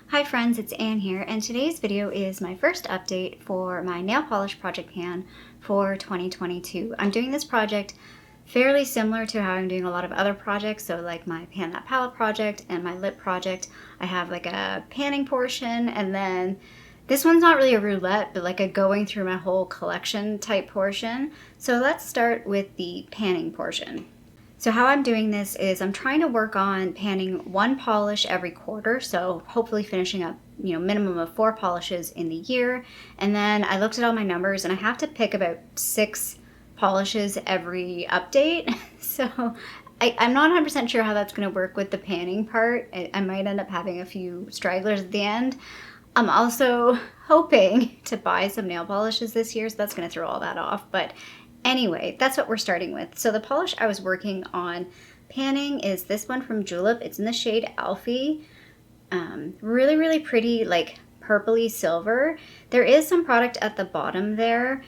Hi friends, it's Anne here, and today's video is my first update for my nail polish project pan for 2022. I'm doing this project fairly similar to how I'm doing a lot of other projects, so like my Pan That Palette project and my lip project. I have like a panning portion, and then this one's not really a roulette, but like a going through my whole collection type portion. So let's start with the panning portion. So how I'm doing this is I'm trying to work on panning one polish every quarter, so hopefully finishing up, minimum of 4 polishes in the year. And then I looked at all my numbers and I have to pick about 6 polishes every update. So I'm not 100% sure how that's going to work with the panning part. I might end up having a few stragglers at the end. I'm also hoping to buy some nail polishes this year, so that's going to throw all that off. But anyway, that's what we're starting with. So the polish I was working on panning is this one from Julep. It's in the shade Alfie. Really, really pretty, like purpley silver. There is some product at the bottom there.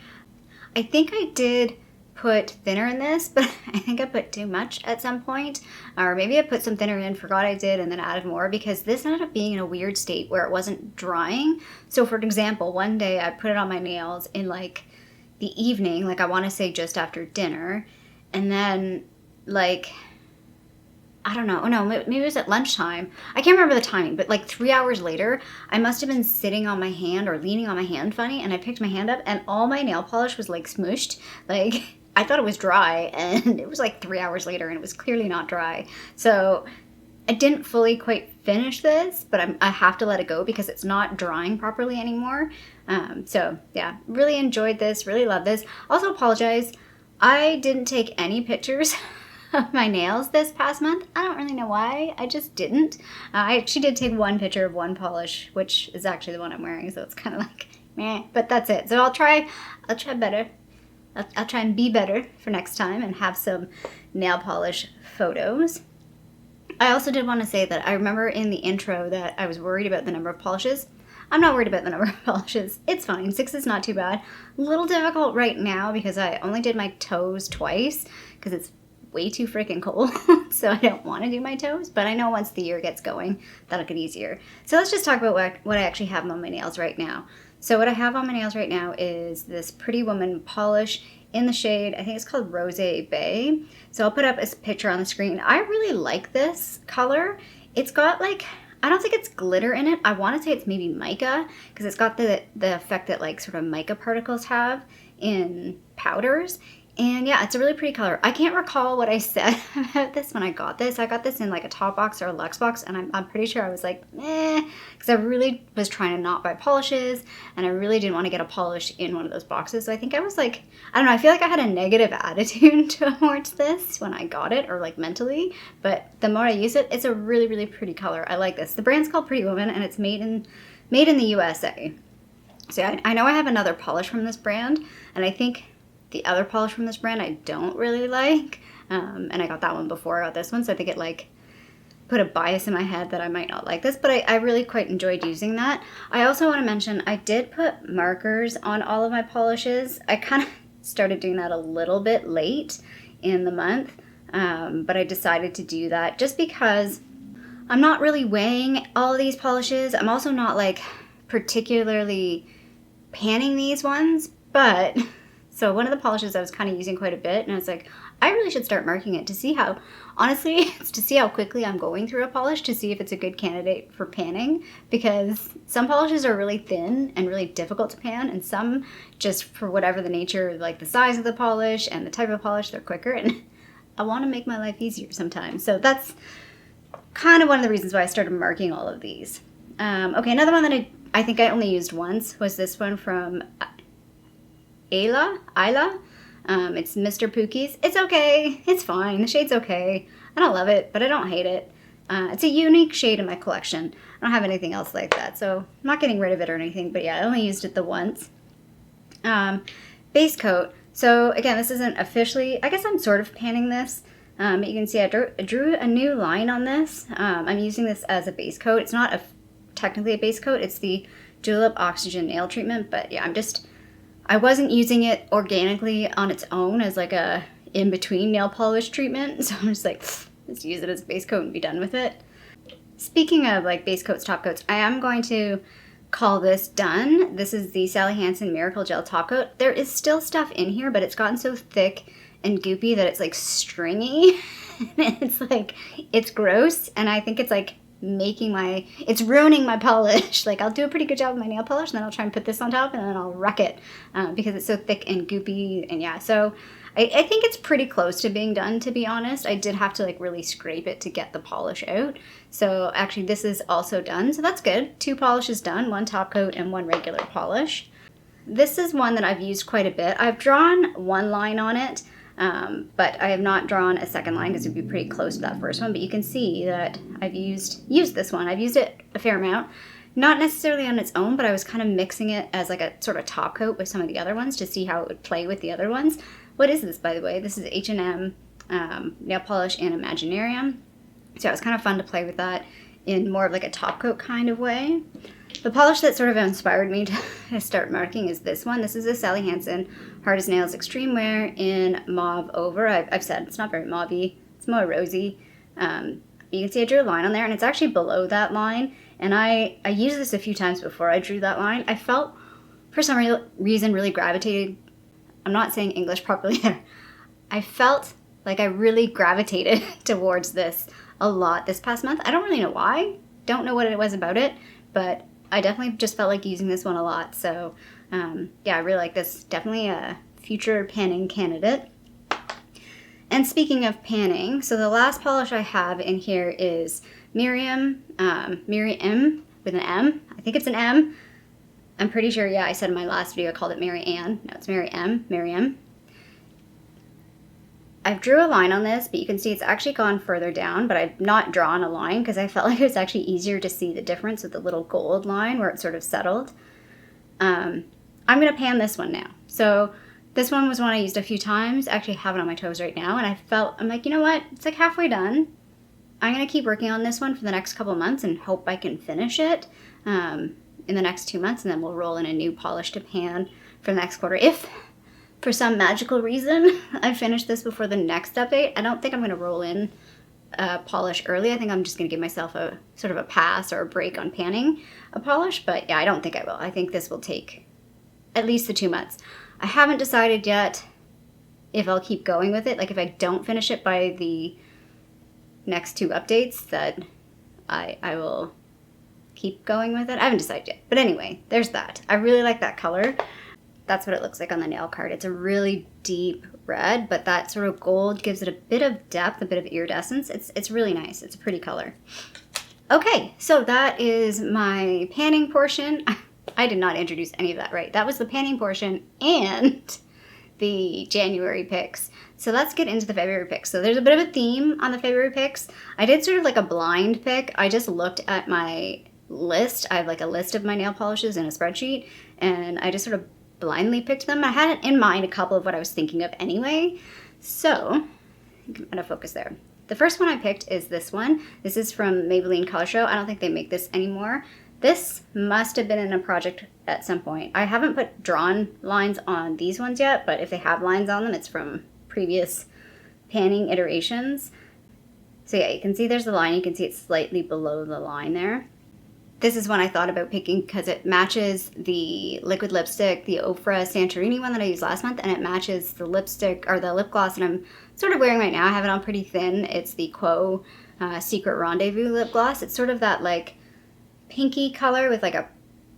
I think I did put thinner in this, but I think I put too much at some point. Or maybe I put some thinner in, forgot I did, and then added more because this ended up being in a weird state where it wasn't drying. So for example, one day I put it on my nails in like the evening, like I want to say just after dinner, and then like, I don't know, no, maybe it was at lunchtime. I can't remember the timing, but like 3 hours later, I must have been sitting on my hand or leaning on my hand funny, and I picked my hand up and all my nail polish was like smooshed. Like I thought it was dry, and it was like 3 hours later and it was clearly not dry. So I didn't fully quite finish this, but I have to let it go because it's not drying properly anymore. So yeah, really enjoyed this, really love this. Also apologize, I didn't take any pictures of my nails this past month. I don't really know why, I just didn't. I actually did take one picture of one polish, which is actually the one I'm wearing, so it's kind of like, meh, but that's it. So I'll try better. I'll try and be better for next time and have some nail polish photos. I also did want to say that I remember in the intro that I was worried about the number of polishes. I'm not worried about the number of polishes. It's fine. 6 is not too bad. A little difficult right now because I only did my toes twice because it's way too freaking cold. So I don't want to do my toes, but I know once the year gets going, that'll get easier. So let's just talk about what I actually have on my nails right now. So what I have on my nails right now is this Pretty Woman polish in the shade, I think it's called Rose Bay. So I'll put up a picture on the screen. I really like this color. It's got like, I don't think it's glitter in it. I want to say it's maybe mica because it's got the effect that like sort of mica particles have in powders. And yeah, it's a really pretty color. I can't recall what I said about this when I got this. I got this in like a top box or a luxe box, and I'm pretty sure I was like, eh, because I really was trying to not buy polishes, and I really didn't want to get a polish in one of those boxes. So I think I was like, I don't know, I feel like I had a negative attitude towards this when I got it, or like mentally, but the more I use it, it's a really, really pretty color. I like this. The brand's called Pretty Woman, and it's made in the USA. So yeah, I know I have another polish from this brand, and I think the other polish from this brand I don't really like, and I got that one before I got this one, so I think it like put a bias in my head that I might not like this, but I really quite enjoyed using that. I also want to mention I did put markers on all of my polishes. I kind of started doing that a little bit late in the month, but I decided to do that just because I'm not really weighing all of these polishes. I'm also not like particularly panning these ones, but so one of the polishes I was kind of using quite a bit, and I was like, I really should start marking it to see how, honestly, it's to see how quickly I'm going through a polish to see if it's a good candidate for panning, because some polishes are really thin and really difficult to pan, and some just for whatever the nature, like the size of the polish and the type of polish, they're quicker, and I want to make my life easier sometimes. So that's kind of one of the reasons why I started marking all of these. Okay, another one that I think I only used once was this one from Isla. It's Mr. Pookie's. It's okay. It's fine. The shade's okay. I don't love it, but I don't hate it. It's a unique shade in my collection. I don't have anything else like that, so I'm not getting rid of it or anything, but yeah, I only used it the once. Base coat. So again, this isn't officially, I guess I'm sort of panning this. You can see I drew a new line on this. I'm using this as a base coat. It's not technically a base coat. It's the Julep Oxygen Nail Treatment, but yeah, I wasn't using it organically on its own as like a in-between nail polish treatment, so I'm just like, let's use it as a base coat and be done with it. Speaking of like base coats, top coats, I am going to call this done. This is the Sally Hansen Miracle Gel Top Coat. There is still stuff in here, but it's gotten so thick and goopy that it's like stringy. It's like, it's gross, and I think it's like it's ruining my polish. Like, I'll do a pretty good job with my nail polish, and then I'll try and put this on top, and then I'll wreck it because it's so thick and goopy. And yeah, so I think it's pretty close to being done, to be honest. I did have to like really scrape it to get the polish out. So actually this is also done, so that's good. 2 polishes done, 1 top coat and 1 regular polish. This is one that I've used quite a bit. I've drawn 1 line on it, but I have not drawn a second line because it would be pretty close to that first one. But you can see that I've used this one. I've used it a fair amount. Not necessarily on its own, but I was kind of mixing it as like a sort of top coat with some of the other ones to see how it would play with the other ones. What is this, by the way? This is H&M nail polish and Imaginarium. So it was kind of fun to play with that in more of like a top coat kind of way. The polish that sort of inspired me to start marking is this one. This is a Sally Hansen Hard as Nails Extreme Wear in Mauve Over. I've said it's not very mauvey, it's more rosy. You can see I drew a line on there, and it's actually below that line. And I used this a few times before I drew that line. I felt, for some reason, really gravitated. I'm not saying English properly there. I felt like I really gravitated towards this a lot this past month. I don't really know why. Don't know what it was about it, but I definitely just felt like using this one a lot. So yeah, I really like this. Definitely a future panning candidate. And speaking of panning, so the last polish I have in here is Miriam with an M. I think it's an M. I'm pretty sure, yeah, I said in my last video I called it Mary Ann. No, it's Miriam. I've drew a line on this, but you can see it's actually gone further down, but I've not drawn a line because I felt like it was actually easier to see the difference with the little gold line where it sort of settled. I'm going to pan this one now. So this one was one I used a few times. I actually have it on my toes right now, and I'm like, you know what? It's like halfway done. I'm going to keep working on this one for the next couple months and hope I can finish it in the next 2 months, and then we'll roll in a new polish to pan for the next quarter. If for some magical reason I finish this before the next update, I don't think I'm going to roll in polish early. I think I'm just going to give myself a sort of a pass or a break on panning a polish, but yeah, I don't think I will. I think this will take at least the 2 months. I haven't decided yet if I'll keep going with it. Like if I don't finish it by the next 2 updates, that I will keep going with it. I haven't decided yet. But anyway, there's that. I really like that color. That's what it looks like on the nail card. It's a really deep red, but that sort of gold gives it a bit of depth, a bit of iridescence. It's really nice. It's a pretty color. Okay, so that is my panning portion. I did not introduce any of that right. That was the panning portion and the January picks. So let's get into the February picks. So there's a bit of a theme on the February picks. I did sort of like a blind pick. I just looked at my list. I have like a list of my nail polishes in a spreadsheet, and I just sort of blindly picked them. I had in mind a couple of what I was thinking of anyway. So I'm gonna focus there. The first one I picked is this one. This is from Maybelline Color Show. I don't think they make this anymore. This must have been in a project at some point. I haven't put drawn lines on these ones yet, but if they have lines on them, it's from previous panning iterations. So yeah, you can see there's the line. You can see it's slightly below the line there. This is one I thought about picking because it matches the liquid lipstick, the Ofra Santorini one that I used last month, and it matches the lipstick or the lip gloss that I'm sort of wearing right now. I have it on pretty thin. It's the Quo Secret Rendezvous lip gloss. It's sort of that like pinky color with like a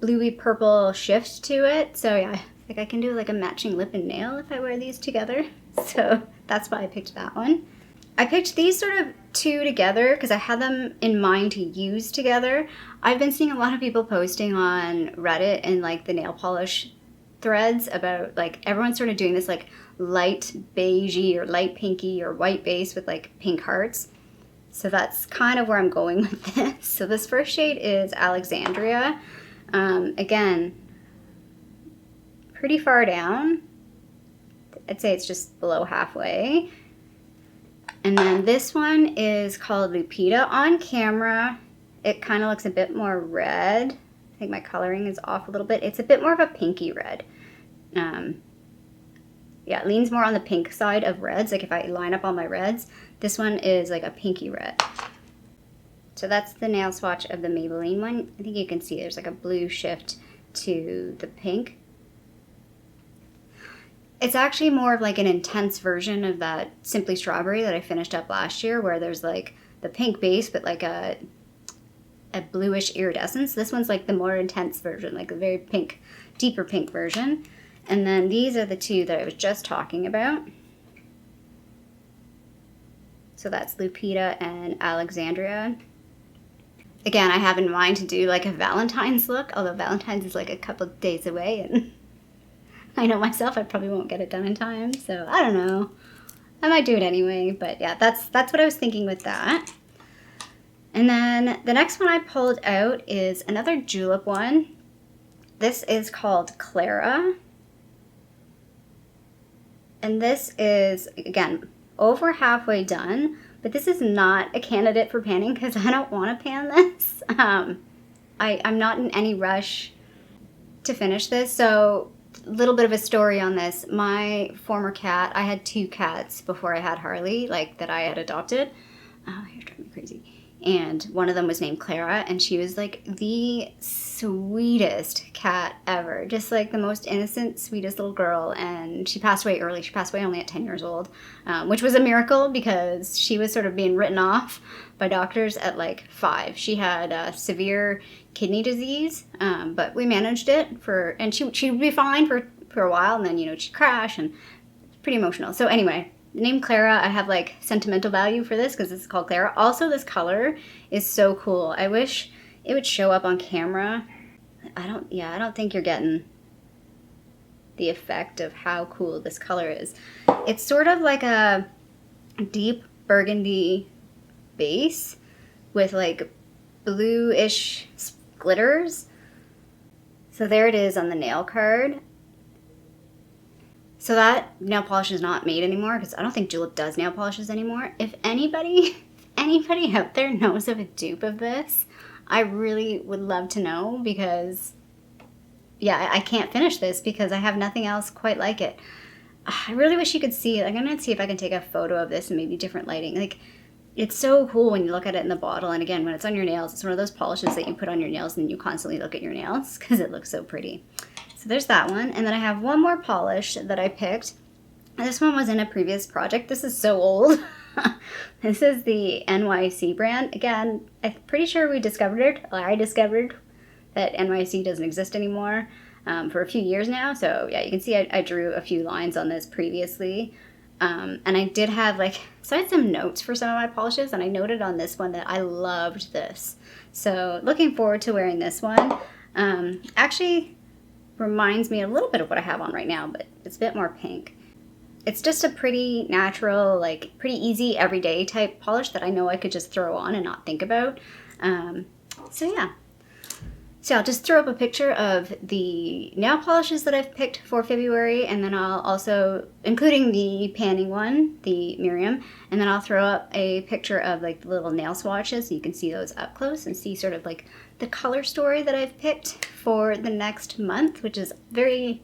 bluey purple shift to it. So yeah, I think I can do like a matching lip and nail if I wear these together. So that's why I picked that one. I picked these sort of 2 together because I had them in mind to use together. I've been seeing a lot of people posting on Reddit and like the nail polish threads about like everyone's sort of doing this like light beigey or light pinky or white base with like pink hearts. So that's kind of where I'm going with this. So this first shade is Alexandria. Again, pretty far down. I'd say it's just below halfway. And then this one is called Lupita. On camera, it kind of looks a bit more red. I think my coloring is off a little bit. It's a bit more of a pinky red. Yeah, it leans more on the pink side of reds. Like if I line up all my reds, this one is like a pinky red. So that's the nail swatch of the Maybelline one. I think you can see there's like a blue shift to the pink. It's actually more of like an intense version of that Simply Strawberry that I finished up last year, where there's like the pink base but like a bluish iridescence. This one's like the more intense version, like a very pink, deeper pink version. And then these are the two that I was just talking about. So that's Lupita and Alexandria. Again, I have in mind to do like a Valentine's look, although Valentine's is like a couple of days away, and I know myself, I probably won't get it done in time, so I don't know. I might do it anyway, but yeah, that's what I was thinking with that. And then the next one I pulled out is another julep one. This is called Clara. And this is, again, over halfway done, but this is not a candidate for panning because I don't want to pan this. I'm not in any rush to finish this, so a little bit of a story on this. My former cat, I had 2 cats before I had Harley, like that I had adopted. Oh, you're driving me crazy. And one of them was named Clara, and she was like the sweetest cat ever. Just like the most innocent, sweetest little girl. And she passed away early. She passed away only at 10 years old, which was a miracle because she was sort of being written off by doctors at like 5. She had severe kidney disease, but we managed it and she'd be fine for a while, and then, you know, she'd crash, and it's pretty emotional. So anyway, the name Clara, I have like sentimental value for this because this is called Clara. Also, this color is so cool. I wish it would show up on camera. I don't think you're getting the effect of how cool this color is. It's sort of like a deep burgundy base with like bluish glitters. So there it is on the nail card. So that nail polish is not made anymore because I don't think Julep does nail polishes anymore. If anybody out there knows of a dupe of this, I really would love to know, because yeah, I can't finish this because I have nothing else quite like it. I really wish you could see it. I'm gonna see if I can take a photo of this and maybe different lighting. Like, it's so cool when you look at it in the bottle, and again, when it's on your nails, it's one of those polishes that you put on your nails and you constantly look at your nails because it looks so pretty. So there's that one. And then I have one more polish that I picked. This one was in a previous project. This is so old. This is the NYC brand. Again, I'm pretty sure I discovered that NYC doesn't exist anymore for a few years now. So yeah, you can see I drew a few lines on this previously. And I did have I had some notes for some of my polishes, and I noted on this one that I loved this. So looking forward to wearing this one. Actually reminds me a little bit of what I have on right now, but it's a bit more pink. It's just a pretty natural, like pretty easy everyday type polish that I know I could just throw on and not think about. So yeah. So I'll just throw up a picture of the nail polishes that I've picked for February, and then I'll also, including the panning one, the Miriam, and then I'll throw up a picture of like the little nail swatches so you can see those up close and see sort of like the color story that I've picked for the next month, which is very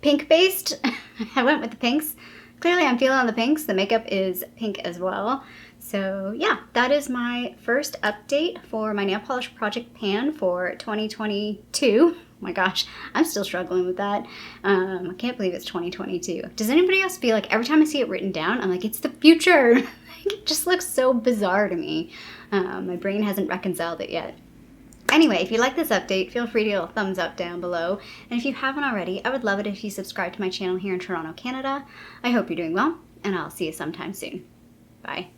pink based. I went with the pinks. Clearly I'm feeling on the pinks. The makeup is pink as well. So yeah, that is my first update for my nail polish project pan for 2022. Oh my gosh, I'm still struggling with that. I can't believe it's 2022. Does anybody else feel like every time I see it written down, I'm like, it's the future? It just looks so bizarre to me. My brain hasn't reconciled it yet. Anyway, if you like this update, feel free to give a thumbs up down below. And if you haven't already, I would love it if you subscribe to my channel here in Toronto, Canada. I hope you're doing well, and I'll see you sometime soon. Bye.